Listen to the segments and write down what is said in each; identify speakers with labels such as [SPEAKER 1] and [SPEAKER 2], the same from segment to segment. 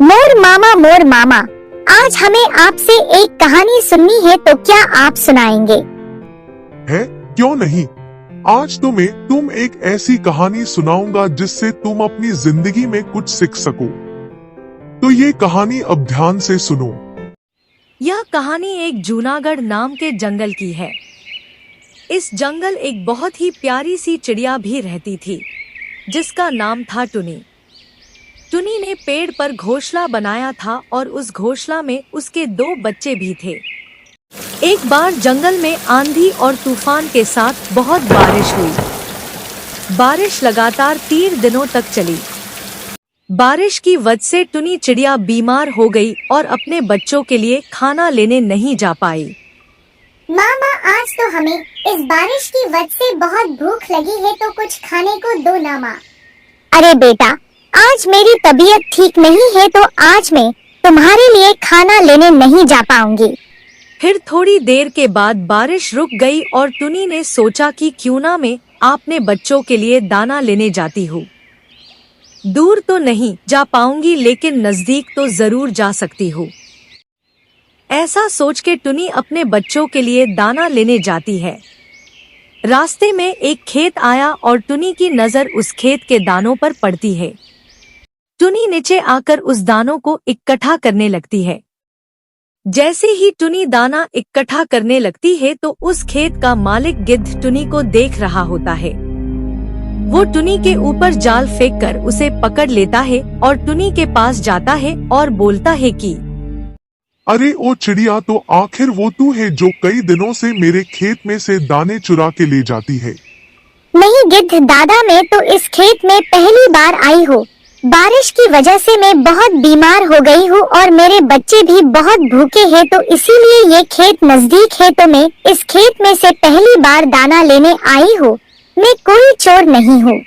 [SPEAKER 1] मोर मामा, आज हमें आपसे एक कहानी सुननी है, तो क्या आप सुनाएंगे?
[SPEAKER 2] है, क्यों नहीं। आज तुम एक ऐसी कहानी सुनाऊंगा जिससे तुम अपनी जिंदगी में कुछ सीख सको। तो ये कहानी अब ध्यान से सुनो।
[SPEAKER 3] यह कहानी एक जूनागढ़ नाम के जंगल की है। इस जंगल एक बहुत ही प्यारी सी चिड़िया भी रहती थी, जिसका नाम था टुनी। टुनी ने पेड़ पर घोंसला बनाया था और उस घोंसला में उसके 2 बच्चे भी थे। एक बार जंगल में आंधी और तूफान के साथ बहुत बारिश हुई। बारिश लगातार 3 दिनों तक चली। बारिश की वजह से टुनी चिड़िया बीमार हो गई और अपने बच्चों के लिए खाना लेने नहीं जा पाई।
[SPEAKER 1] मामा, आज तो हमें इस बारिश की वजह से बहुत भूख लगी है, तो कुछ खाने को दो ना माँ। अरे बेटा, आज मेरी तबीयत ठीक नहीं है, तो आज मैं तुम्हारे लिए खाना लेने नहीं जा पाऊंगी।
[SPEAKER 3] फिर थोड़ी देर के बाद बारिश रुक गई और टुनी ने सोचा कि क्यों ना मैं अपने बच्चों के लिए दाना लेने जाती हूँ। दूर तो नहीं जा पाऊंगी, लेकिन नजदीक तो जरूर जा सकती हूँ। ऐसा सोच के टुनी अपने बच्चों के लिए दाना लेने जाती है। रास्ते में एक खेत आया और टुनी की नजर उस खेत के दानों पर पड़ती है। टुनी नीचे आकर उस दानों को इकट्ठा करने लगती है। जैसे ही टुनी दाना इकट्ठा करने लगती है तो उस खेत का मालिक गिद्ध टुनी को देख रहा होता है। वो टुनी के ऊपर जाल फेंककर उसे पकड़ लेता है और टुनी के पास जाता है और बोलता है कि
[SPEAKER 2] अरे ओ चिड़िया, तो आखिर वो तू है जो कई दिनों से मेरे खेत में से दाने चुरा के ले जाती है?
[SPEAKER 1] नहीं गिद्ध दादा, मैं तो इस खेत में पहली बार आई हूँ। बारिश की वजह से मैं बहुत बीमार हो गई हूँ और मेरे बच्चे भी बहुत भूखे हैं, तो इसीलिए ये खेत नजदीक है, तो मैं इस खेत में से पहली बार दाना लेने आई हूँ। मैं कोई चोर नहीं हूँ।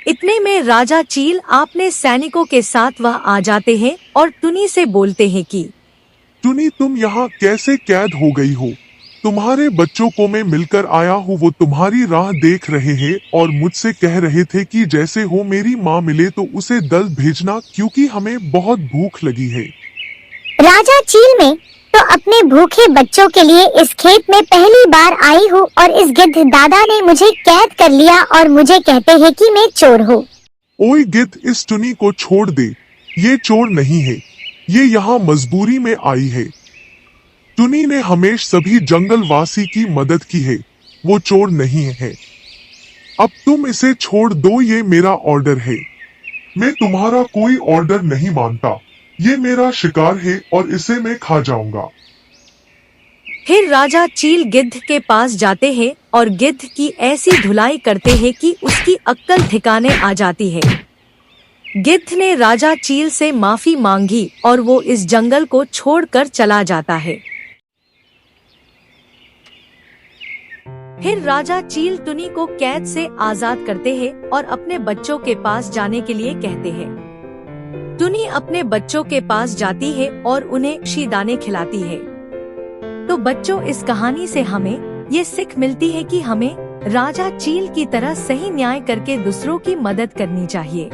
[SPEAKER 3] इतने में राजा चील अपने सैनिकों के साथ वह आ जाते हैं और टुनी से बोलते हैं कि
[SPEAKER 2] टुनी, तुम यहाँ कैसे कैद हो गई हो? तुम्हारे बच्चों को मैं मिलकर आया हूँ, वो तुम्हारी राह देख रहे हैं और मुझसे कह रहे थे कि जैसे हो मेरी माँ मिले तो उसे दल भेजना, क्योंकि हमें बहुत भूख लगी है।
[SPEAKER 1] राजा चील, में तो अपने भूखे बच्चों के लिए इस खेत में पहली बार आई हूँ और इस गिद्ध दादा ने मुझे कैद कर लिया और मुझे कहते हैं कि मैं चोर हूँ।
[SPEAKER 2] ओए गिद्ध, इस टुनी को छोड़ दे, ये चोर नहीं है, ये यहाँ मजबूरी में आई है। टुनी ने हमेशा सभी जंगलवासी की मदद की है, वो चोर नहीं है। अब तुम इसे छोड़ दो, ये मेरा ऑर्डर है। मैं तुम्हारा कोई ऑर्डर नहीं मानता, ये मेरा शिकार है और इसे मैं खा जाऊंगा।
[SPEAKER 3] फिर राजा चील गिद्ध के पास जाते हैं और गिद्ध की ऐसी धुलाई करते हैं कि उसकी अक्ल ठिकाने आ जाती है। गिद्ध ने राजा चील से माफी मांगी और वो इस जंगल को छोड़कर चला जाता है। फिर राजा चील टुनी को कैद से आजाद करते हैं और अपने बच्चों के पास जाने के लिए कहते हैं। टुनी अपने बच्चों के पास जाती है और उन्हें शीदाने खिलाती है। तो बच्चों, इस कहानी से हमें ये सीख मिलती है कि हमें राजा चील की तरह सही न्याय करके दूसरों की मदद करनी चाहिए।